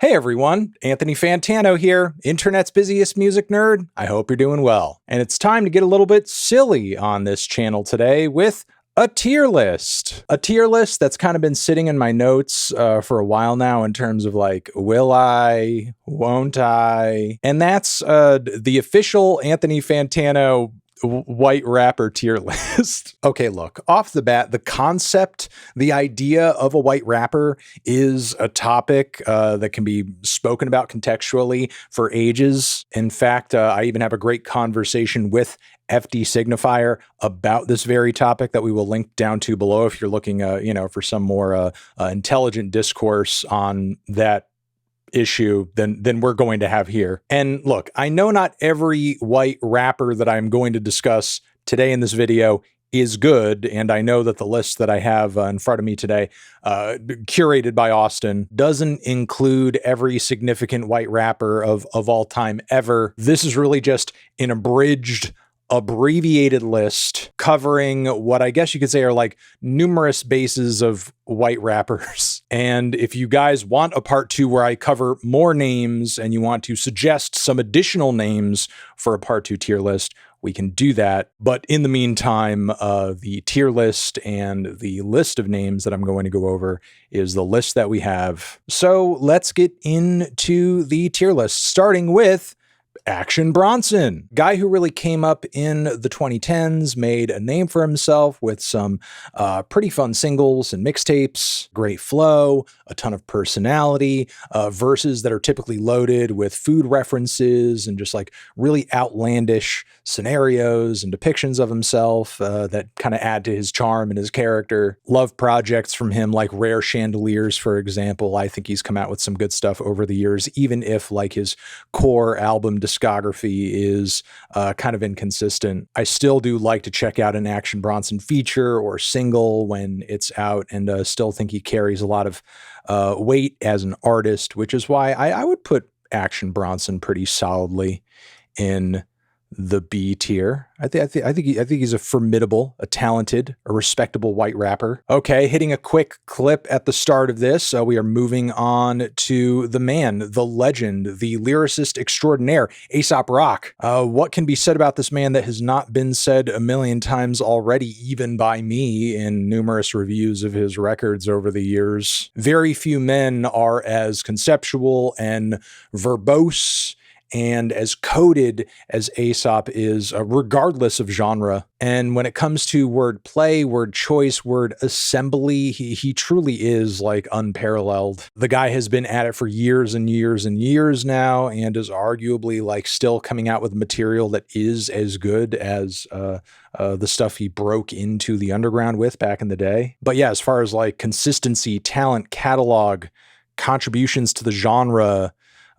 Hey everyone, Anthony Fantano here, internet's busiest music nerd. I hope you're doing well. And it's time to get a little bit silly on this channel today with a tier list. A tier list that's kind of been sitting in my notes for a while now in terms of like, will I, won't I? And that's the official Anthony Fantano white rapper tier list. Okay, look, off the bat, the concept, the idea of a white rapper is a topic that can be spoken about contextually for ages. In fact, I even have a great conversation with FD Signifier about this very topic that we will link down to below if you're looking, for some more intelligent discourse on that issue than we're going to have here. And look, I know not every white rapper that I'm going to discuss today in this video is good, and I know that the list that I have in front of me today, curated by Austen, doesn't include every significant white rapper of all time ever. This is really just an abridged, abbreviated list covering what I guess you could say are like numerous bases of white rappers. And if you guys want a part 2 where I cover more names and you want to suggest some additional names for a part 2 tier list, we can do that. But in the meantime, the tier list and the list of names that I'm going to go over is the list that we have. So let's get into the tier list, starting with Action Bronson, guy who really came up in the 2010s, made a name for himself with some pretty fun singles and mixtapes, great flow, a ton of personality, verses that are typically loaded with food references and just like really outlandish scenarios and depictions of himself that kind of add to his charm and his character. Love projects from him like Rare Chandeliers, for example. I think he's come out with some good stuff over the years, even if like his core album discography is kind of inconsistent. I still do like to check out an Action Bronson feature or single when it's out, and still think he carries a lot of weight as an artist, which is why I would put Action Bronson pretty solidly in the B tier. I think he's a formidable, a talented, a respectable white rapper. Okay, hitting a quick clip at the start of this, we are moving on to the man, the legend, the lyricist extraordinaire, Aesop Rock. What can be said about this man that has not been said a million times already, even by me in numerous reviews of his records over the years? Very few men are as conceptual and verbose and as coded as Aesop is, regardless of genre. And when it comes to word play, word choice, word assembly, he truly is like unparalleled. The guy has been at it for years and years and years now, and is arguably like still coming out with material that is as good as the stuff he broke into the underground with back in the day. But yeah, as far as like consistency, talent, catalog, contributions to the genre,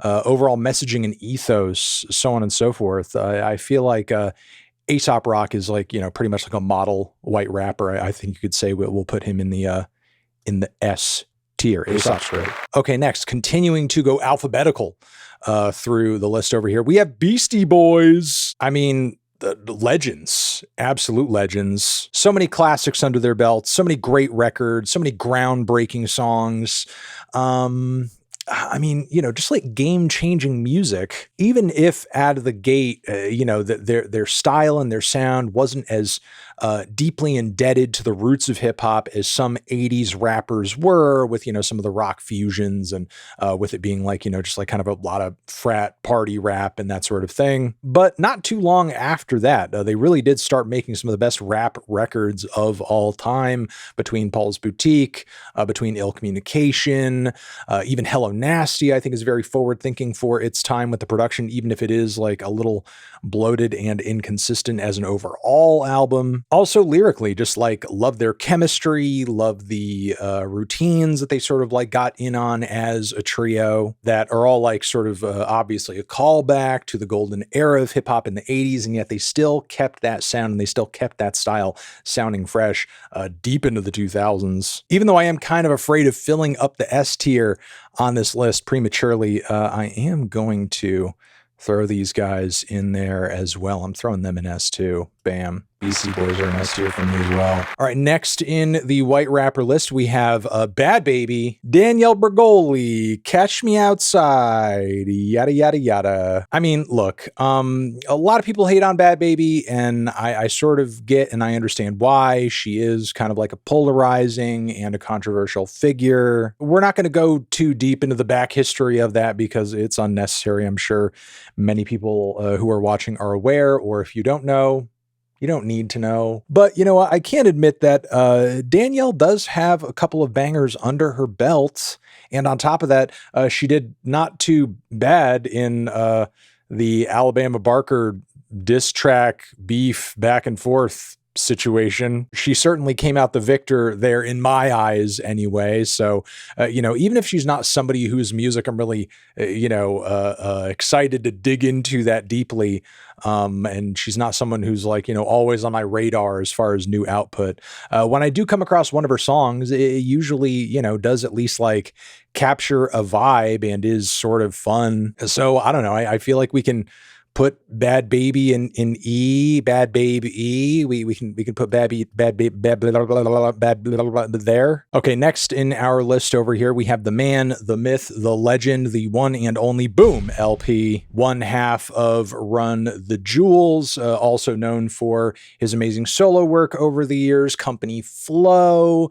overall messaging and ethos, so on and so forth, I feel like Aesop Rock is like, pretty much like a model white rapper. I think you could say we'll put him in the S tier. Aesop's great. Okay, next, continuing to go alphabetical through the list over here, we have Beastie Boys. I mean, the legends, absolute legends. So many classics under their belts, so many great records, so many groundbreaking songs. I mean, just like game-changing music, even if out of the gate, their style and their sound wasn't as deeply indebted to the roots of hip hop as some 80s rappers were, with, some of the rock fusions and with it being like, just like kind of a lot of frat party rap and that sort of thing. But not too long after that, they really did start making some of the best rap records of all time, between Paul's Boutique, between Ill Communication, even Hello Nasty, I think is very forward thinking for its time with the production, even if it is like a little bloated and inconsistent as an overall album. Also lyrically, just like love their chemistry, love the routines that they sort of like got in on as a trio that are all like sort of obviously a callback to the golden era of hip hop in the 80s. And yet they still kept that sound and they still kept that style sounding fresh deep into the 2000s. Even though I am kind of afraid of filling up the S tier on this list prematurely, I am going to throw these guys in there as well. I'm throwing them in S2. Bam. Beastie Boys are an S tier for me as well. All right, next in the white rapper list, we have Bhad Bhabie, Danielle Bregoli, Catch Me Outside, yada, yada, yada. I mean, look, a lot of people hate on Bhad Bhabie, and I sort of get and I understand why. She is kind of like a polarizing and a controversial figure. We're not going to go too deep into the back history of that because it's unnecessary. I'm sure many people who are watching are aware, or if you don't know, you don't need to know. But, you know, I can't admit that Danielle does have a couple of bangers under her belt. And on top of that, she did not too bad in the Alabama Barker diss track beef back and forth situation. She certainly came out the victor there in my eyes anyway. So, you know, even if she's not somebody whose music I'm really, excited to dig into that deeply, and she's not someone who's like, you know, always on my radar as far as new output. When I do come across one of her songs, it usually, you know, does at least like capture a vibe and is sort of fun. So I don't know. I feel like we can put Bhad Bhabie in E, Bhad Babe E. We can put Bad there. Okay, next in our list over here, we have the man, the myth, the legend, the one and only Boom LP, one half of Run the Jewels, also known for his amazing solo work over the years, Company Flow,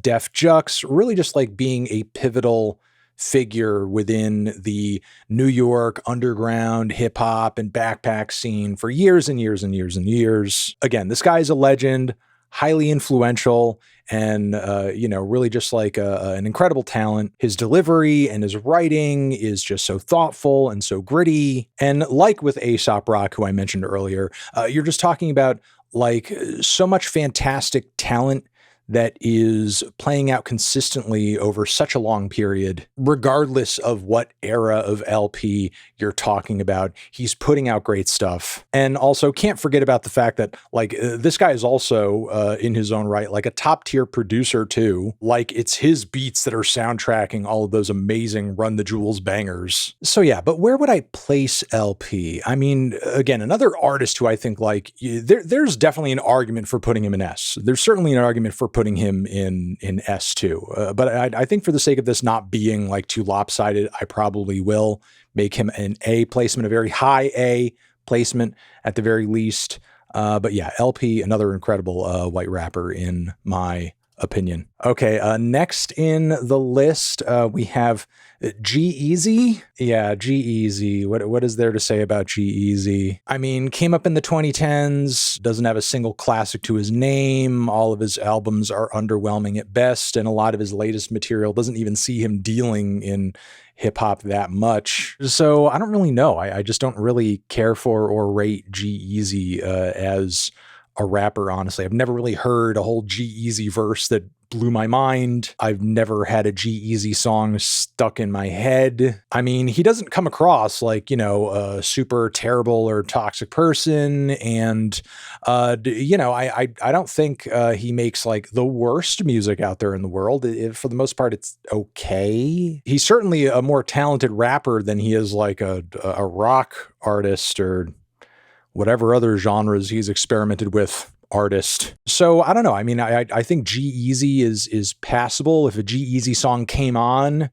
Def Jux, really just like being a pivotal figure within the New York underground hip hop and backpack scene for years and years and years and years. Again, this guy is a legend, highly influential, and really just like an incredible talent. His delivery and his writing is just so thoughtful and so gritty. And like with Aesop Rock, who I mentioned earlier, you're just talking about like so much fantastic talent that is playing out consistently over such a long period, regardless of what era of LP you're talking about. He's putting out great stuff. And also can't forget about the fact that like this guy is also in his own right, like a top tier producer too. Like it's his beats that are soundtracking all of those amazing Run the Jewels bangers. So yeah, but where would I place LP? I mean, again, another artist who I think like there's definitely an argument for putting him in S. There's certainly an argument for putting him in S too. But I think for the sake of this not being like too lopsided, I probably will make him an A placement, a very high A placement at the very least. But yeah, LP, another incredible white rapper in my opinion. Okay, next in the list, we have G-Eazy. Yeah, G-Eazy. What is there to say about G-Eazy? I mean, came up in the 2010s, doesn't have a single classic to his name. All of his albums are underwhelming at best, and a lot of his latest material doesn't even see him dealing in hip hop that much. So I don't really know. I just don't really care for or rate G-Eazy as a rapper, honestly. I've never really heard a whole G-Eazy verse that blew my mind. I've never had a G-Eazy song stuck in my head. I mean, he doesn't come across like, you know, a super terrible or toxic person. And, I don't think he makes like the worst music out there in the world. For the most part, it's okay. He's certainly a more talented rapper than he is like a rock artist or whatever other genres he's experimented with artist. So I don't know. I mean, I think G-Eazy is passable. If a G-Eazy song came on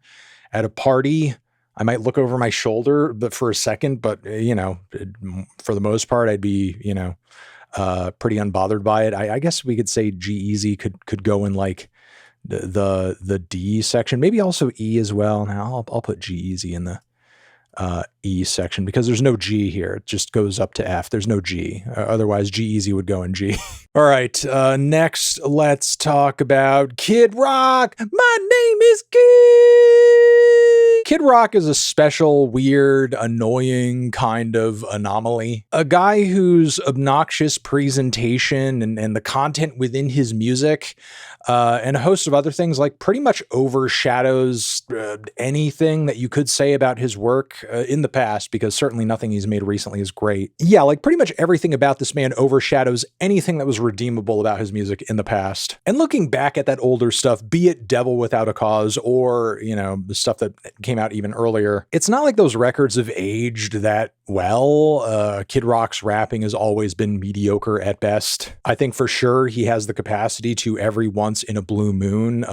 at a party, I might look over my shoulder, but for a second, but for the most part, I'd be, pretty unbothered by it. I guess we could say G-Eazy could go in like the D section, maybe also E as well. Now I'll put G-Eazy in the E section because there's no G here. It just goes up to F. There's no G. Otherwise, G-Eazy would go in G. All right. Next, let's talk about Kid Rock. My name is Kid. Kid Rock is a special, weird, annoying kind of anomaly. A guy whose obnoxious presentation and the content within his music and a host of other things like pretty much overshadows anything that you could say about his work in the past, because certainly nothing he's made recently is great. Yeah, like pretty much everything about this man overshadows anything that was redeemable about his music in the past. And looking back at that older stuff, be it Devil Without a Cause or, the stuff that came came out even earlier. It's not like those records have aged that well. Kid Rock's rapping has always been mediocre at best. I think for sure he has the capacity to every once in a blue moon,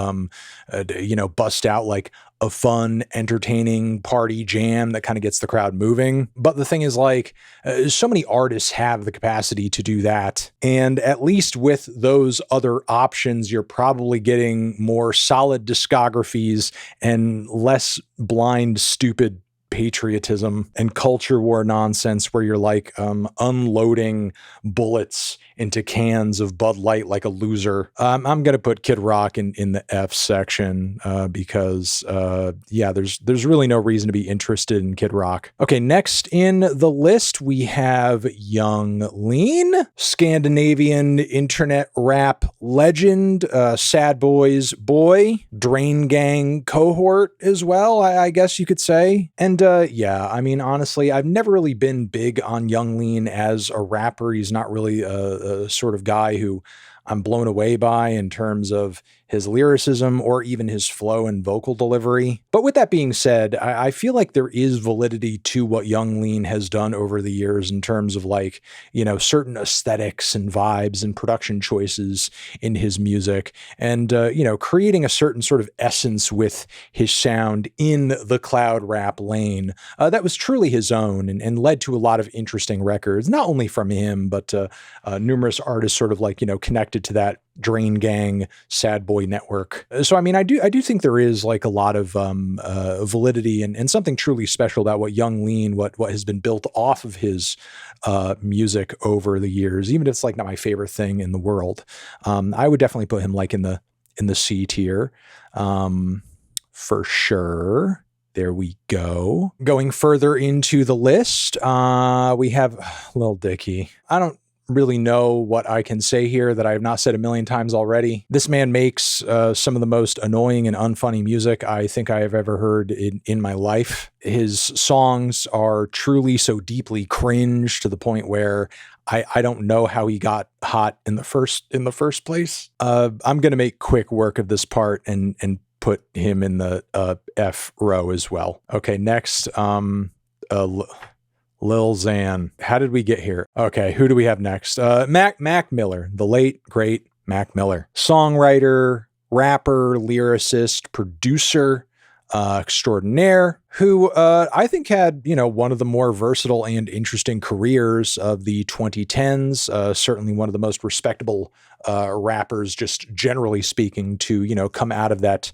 bust out like a fun, entertaining party jam that kind of gets the crowd moving. But the thing is, like, so many artists have the capacity to do that. And at least with those other options, you're probably getting more solid discographies and less blind, stupid patriotism and culture war nonsense where you're like unloading bullets into cans of Bud Light like a loser. I'm going to put Kid Rock in the F section because there's really no reason to be interested in Kid Rock. Okay, next in the list we have Young Lean, Scandinavian internet rap legend, Sad Boys boy, Drain Gang cohort as well, I guess you could say. And I mean, honestly, I've never really been big on Young Lean as a rapper. He's not really a sort of guy who I'm blown away by in terms of his lyricism or even his flow and vocal delivery. But with that being said, I feel like there is validity to what Young Lean has done over the years in terms of like, certain aesthetics and vibes and production choices in his music and, creating a certain sort of essence with his sound in the cloud rap lane that was truly his own and led to a lot of interesting records, not only from him, but numerous artists sort of like, connected to that Drain Gang Sad Boy network. So I mean, I do think there is like a lot of validity and something truly special about what Young Lean, what has been built off of his music over the years, even if it's like not my favorite thing in the world. I would definitely put him like in the C tier for sure. There we go. Going further into the list, we have Lil Dicky. I don't really know what I can say here that I have not said a million times already. This man makes some of the most annoying and unfunny music I think I have ever heard in my life. His songs are truly so deeply cringe to the point where I don't know how he got hot in the first place. I'm gonna make quick work of this part and put him in the F row as well. Okay, next, Lil Xan. How did we get here? Okay, who do we have next? Mac Miller, the late, great Mac Miller. Songwriter, rapper, lyricist, producer, extraordinaire, who I think had, one of the more versatile and interesting careers of the 2010s. Certainly one of the most respectable rappers, just generally speaking, to, come out of that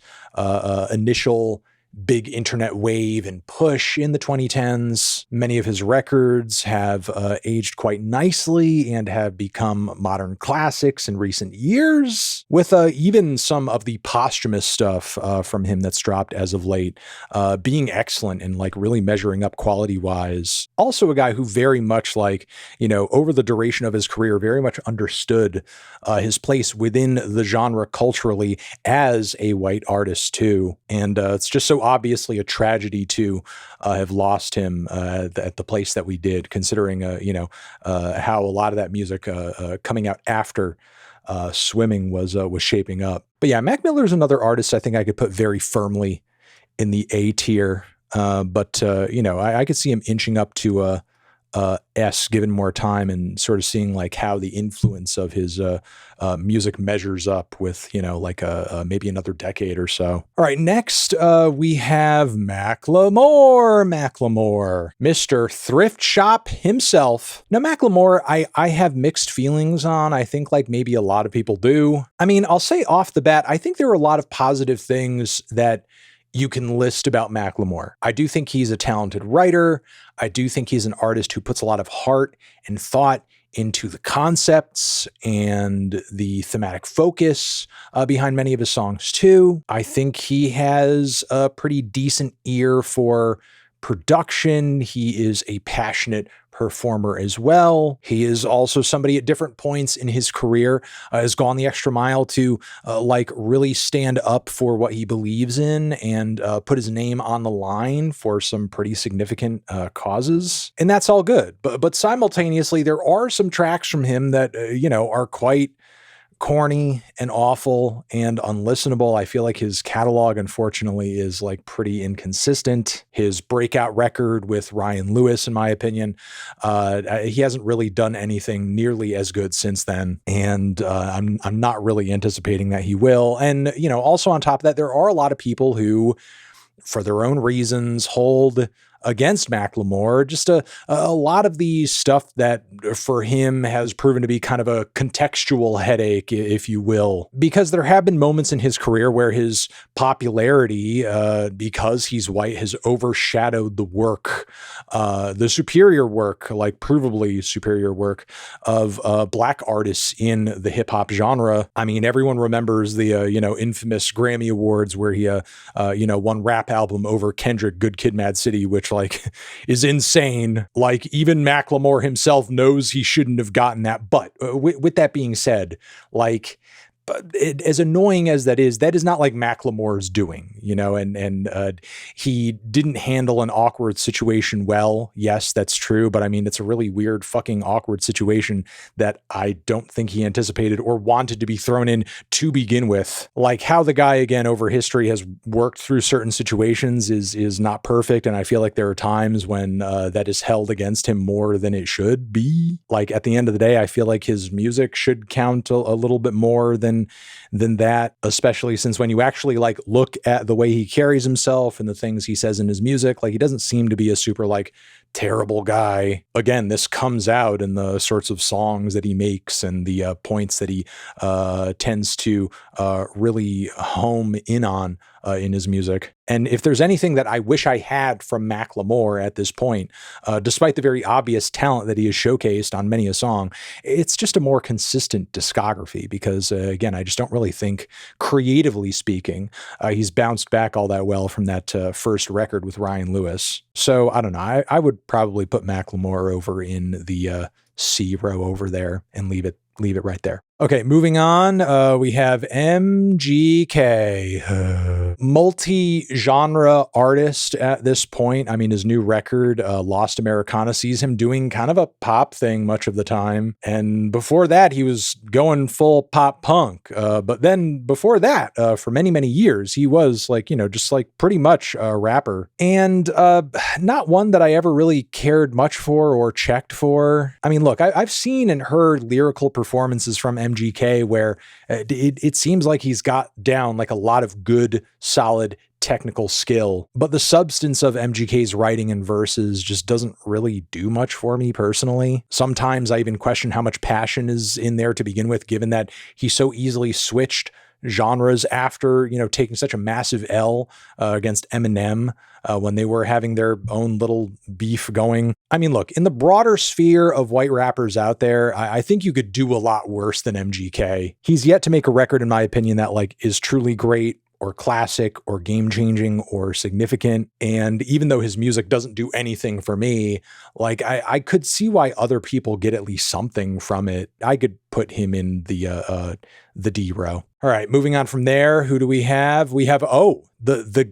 initial big internet wave and push in the 2010s. Many of his records have aged quite nicely and have become modern classics in recent years, with even some of the posthumous stuff from him that's dropped as of late being excellent and like really measuring up quality-wise. Also a guy who very much like, over the duration of his career, very much understood his place within the genre culturally as a white artist too. And it's just so obviously a tragedy to have lost him at the place that we did, considering how a lot of that music coming out after Swimming was shaping up. But yeah, Mac Miller is another artist I think I could put very firmly in the A tier. But I could see him inching up to S given more time and sort of seeing like how the influence of his music measures up with, maybe another decade or so. All right, next we have Macklemore, Mr. Thrift Shop himself. Now, Macklemore, I have mixed feelings on. I think like maybe a lot of people do. I mean, I'll say off the bat, I think there are a lot of positive things that you can list about Macklemore. I do think he's a talented writer. I do think he's an artist who puts a lot of heart and thought into the concepts and the thematic focus behind many of his songs too. I think he has a pretty decent ear for production. He is a passionate performer as well. He is also somebody at different points in his career has gone the extra mile to really stand up for what he believes in and put his name on the line for some pretty significant causes. And that's all good. But simultaneously, there are some tracks from him that, are quite corny and awful and unlistenable. I feel like his catalog, unfortunately, is like pretty inconsistent. His breakout record with Ryan Lewis, in my opinion, he hasn't really done anything nearly as good since then. And I'm not really anticipating that he will. And, you know, also on top of that, there are a lot of people who, for their own reasons, hold against Macklemore. Just a lot of the stuff that for him has proven to be kind of a contextual headache, if you will, because there have been moments in his career where his popularity, because he's white, has overshadowed the work, the superior work, like provably superior work of black artists in the hip hop genre. I mean, everyone remembers the, infamous Grammy Awards where he, won rap album over Kendrick, Good Kid, Mad City, which like is insane. Like even Macklemore himself knows he shouldn't have gotten that. But with that being said, like, as annoying as that is not like Macklemore's doing, and he didn't handle an awkward situation well. Yes, that's true. But I mean, it's a really weird fucking awkward situation that I don't think he anticipated or wanted to be thrown in to begin with. Like how the guy, again, over history has worked through certain situations is not perfect. And I feel like there are times when that is held against him more than it should be. Like at the end of the day, I feel like his music should count a little bit more than that, especially since when you actually like look at the way he carries himself and the things he says in his music, like he doesn't seem to be a super like terrible guy. Again, this comes out in the sorts of songs that he makes and the points that he tends to really home in on in his music. And if there's anything that I wish I had from Macklemore at this point, despite the very obvious talent that he has showcased on many a song, it's just a more consistent discography because, again, I just don't really think, creatively speaking, he's bounced back all that well from that first record with Ryan Lewis. So I don't know. I would probably put Macklemore over in the C row over there and leave it right there. Okay, moving on, we have MGK, multi-genre artist at this point. I mean, his new record, Lost Americana, sees him doing kind of a pop thing much of the time. And before that, he was going full pop punk. But then before that, for many, many years, he was like, just like pretty much a rapper. And not one that I ever really cared much for or checked for. I mean, look, I've seen and heard lyrical performances from MGK where it seems like he's got down like a lot of good, solid technical skill, but the substance of MGK's writing and verses just doesn't really do much for me personally. Sometimes I even question how much passion is in there to begin with, given that he so easily switched genres after, taking such a massive L against Eminem when they were having their own little beef going. I mean, look, in the broader sphere of white rappers out there, I think you could do a lot worse than MGK. He's yet to make a record, in my opinion, that like is truly great or classic or game-changing or significant. And even though his music doesn't do anything for me, like I could see why other people get at least something from it. I could put him in the D row. All right, moving on from there, who do we have? We have, the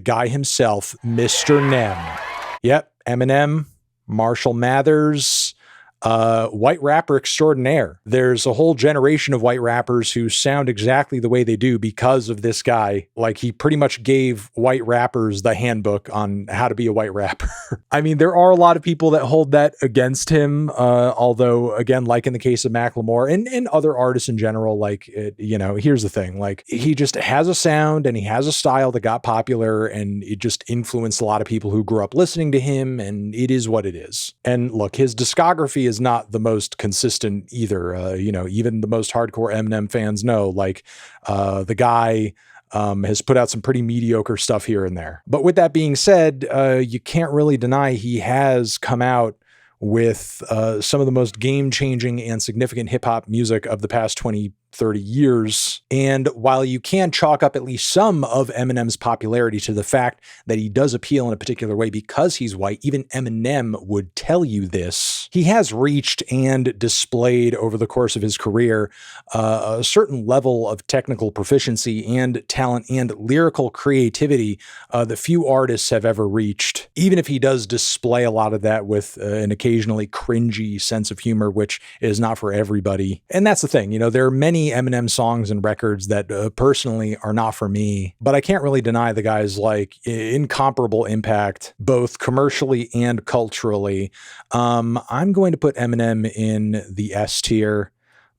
guy himself, Mr. Nem. Yep, Eminem, Marshall Mathers, white rapper extraordinaire. There's a whole generation of white rappers who sound exactly the way they do because of this guy. Like he pretty much gave white rappers the handbook on how to be a white rapper. I mean, there are a lot of people that hold that against him. Although again, like in the case of Macklemore and other artists in general, like, here's the thing, like he just has a sound and he has a style that got popular and it just influenced a lot of people who grew up listening to him, and it is what it is. And look, his discography is not the most consistent either. Even the most hardcore Eminem fans know, like, the guy has put out some pretty mediocre stuff here and there. But with that being said, you can't really deny he has come out with some of the most game-changing and significant hip-hop music of the past 20, 30 years. And while you can chalk up at least some of Eminem's popularity to the fact that he does appeal in a particular way because he's white, even Eminem would tell you this, he has reached and displayed over the course of his career a certain level of technical proficiency and talent and lyrical creativity that few artists have ever reached, even if he does display a lot of that with an occasionally cringy sense of humor, which is not for everybody. And that's the thing, there are many many Eminem songs and records that personally are not for me, but I can't really deny the guy's like incomparable impact, both commercially and culturally. I'm going to put Eminem in the S tier.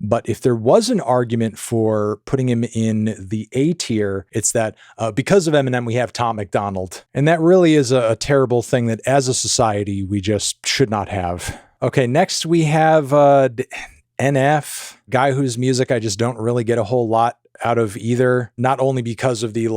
But if there was an argument for putting him in the A tier, it's that because of Eminem, we have Tom MacDonald. And that really is a terrible thing that as a society, we just should not have. Okay, next we have NF, guy whose music I just don't really get a whole lot out of either. Not only because of the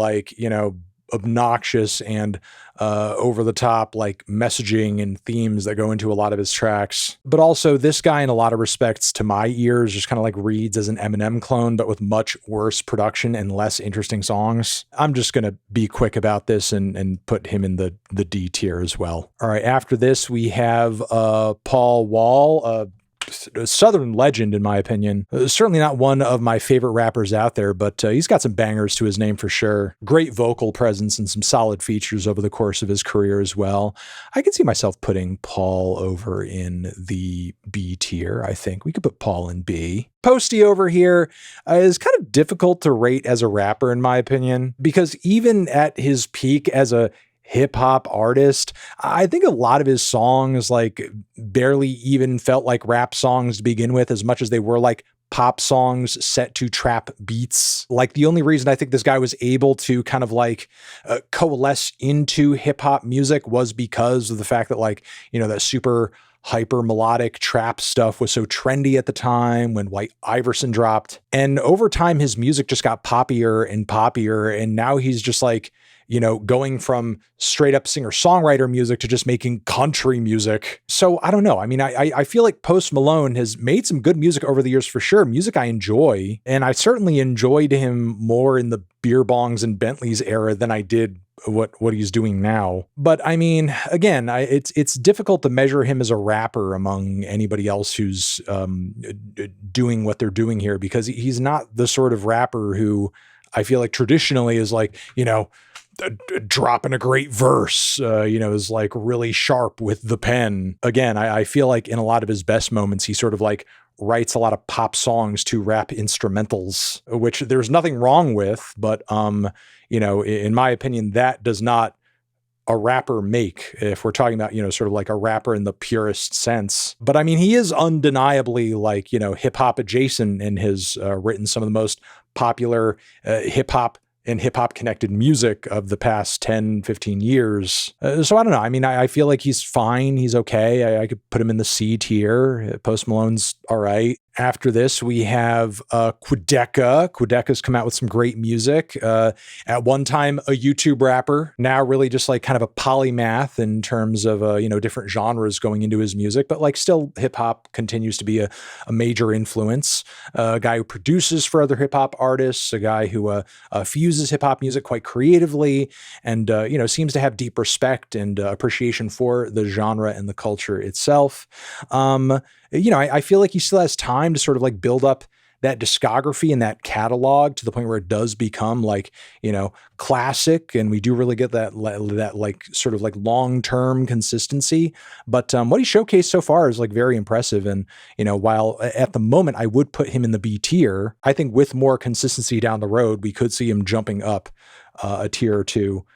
obnoxious and over the top like messaging and themes that go into a lot of his tracks, but also this guy in a lot of respects to my ears just kind of like reads as an Eminem clone, but with much worse production and less interesting songs. I'm just going to be quick about this and put him in the D tier as well. All right. After this, we have Paul Wall, a Southern legend, in my opinion. Certainly not one of my favorite rappers out there, but he's got some bangers to his name for sure. Great vocal presence and some solid features over the course of his career as well. I can see myself putting Paul over in the B tier. I think we could put Paul in B. Posty over here is kind of difficult to rate as a rapper, in my opinion, because even at his peak as a hip hop artist, I think a lot of his songs like barely even felt like rap songs to begin with, as much as they were like pop songs set to trap beats. Like the only reason I think this guy was able to kind of like coalesce into hip hop music was because of the fact that that super hyper melodic trap stuff was so trendy at the time when White Iverson dropped. And over time, his music just got poppier and poppier. And now he's just like, going from straight up singer-songwriter music to just making country music. So I don't know. I mean, I feel like Post Malone has made some good music over the years for sure. Music I enjoy. And I certainly enjoyed him more in the beer bongs and Bentleys era than I did what he's doing now. But I mean, again, it's difficult to measure him as a rapper among anybody else who's doing what they're doing here, because he's not the sort of rapper who I feel like traditionally is like, dropping a great verse, is like really sharp with the pen. Again, I feel like in a lot of his best moments, he sort of like writes a lot of pop songs to rap instrumentals, which there's nothing wrong with, but, in my opinion, that does not a rapper make, if we're talking about, sort of like a rapper in the purest sense. But I mean, he is undeniably like, hip hop adjacent and has written some of the most popular hip hop and hip hop connected music of the past 10, 15 years. So I don't know. I mean, I feel like he's fine. He's okay. I could put him in the C tier. Post Malone's all right. After this, we have Quadeca. Quadeca's come out with some great music. At one time, a YouTube rapper, now really just like kind of a polymath in terms of, different genres going into his music, but like still hip hop continues to be a major influence. A guy who produces for other hip hop artists, a guy who fuses hip hop music quite creatively and, seems to have deep respect and appreciation for the genre and the culture itself. I feel like he still has time to sort of like build up that discography and that catalog to the point where it does become like, classic. And we do really get that like sort of like long-term consistency. But what he showcased so far is like very impressive. And, while at the moment I would put him in the B tier, I think with more consistency down the road, we could see him jumping up a tier or two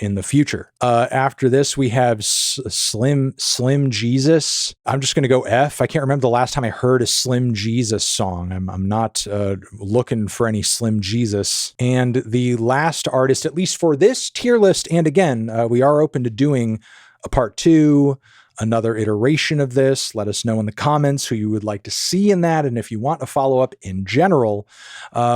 in the future. After this, we have Slim Jesus. I'm just going to go F. I can't remember the last time I heard a Slim Jesus song. I'm not looking for any Slim Jesus. And the last artist, at least for this tier list, and again, we are open to doing a part 2, another iteration of this. Let us know in the comments who you would like to see in that. And if you want a follow-up in general,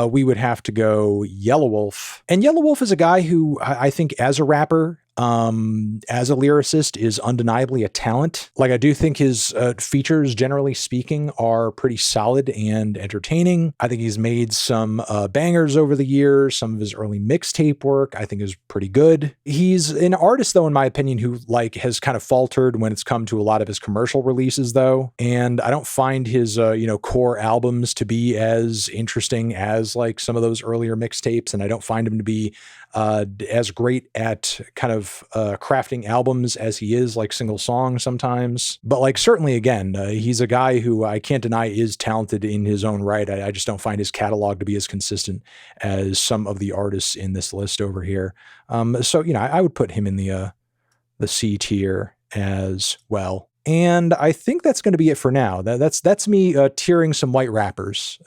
we would have to go Yelawolf. And Yelawolf is a guy who I think as a rapper, as a lyricist, is undeniably a talent. Like, I do think his features, generally speaking, are pretty solid and entertaining. I think he's made some bangers over the years. Some of his early mixtape work I think is pretty good. He's an artist, though, in my opinion, who like has kind of faltered when it's come to a lot of his commercial releases, though. And I don't find his core albums to be as interesting as like some of those earlier mixtapes, and I don't find him to be as great at kind of crafting albums as he is like single songs sometimes. But like certainly again, he's a guy who I can't deny is talented in his own right. I just don't find his catalog to be as consistent as some of the artists in this list over here. So, you know, I would put him in the C tier as well. And I think that's going to be it for now. That's me tiering some white rappers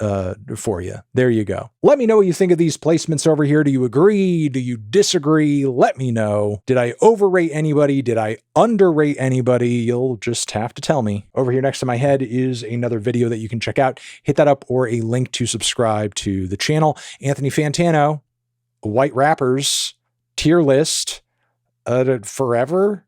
for you. There you go. Let me know what you think of these placements over here. Do you agree? Do you disagree? Let me know. Did I overrate anybody? Did I underrate anybody? You'll just have to tell me. Over here next to my head is another video that you can check out. Hit that up or a link to subscribe to the channel. Anthony Fantano, white rappers, tier list, forever.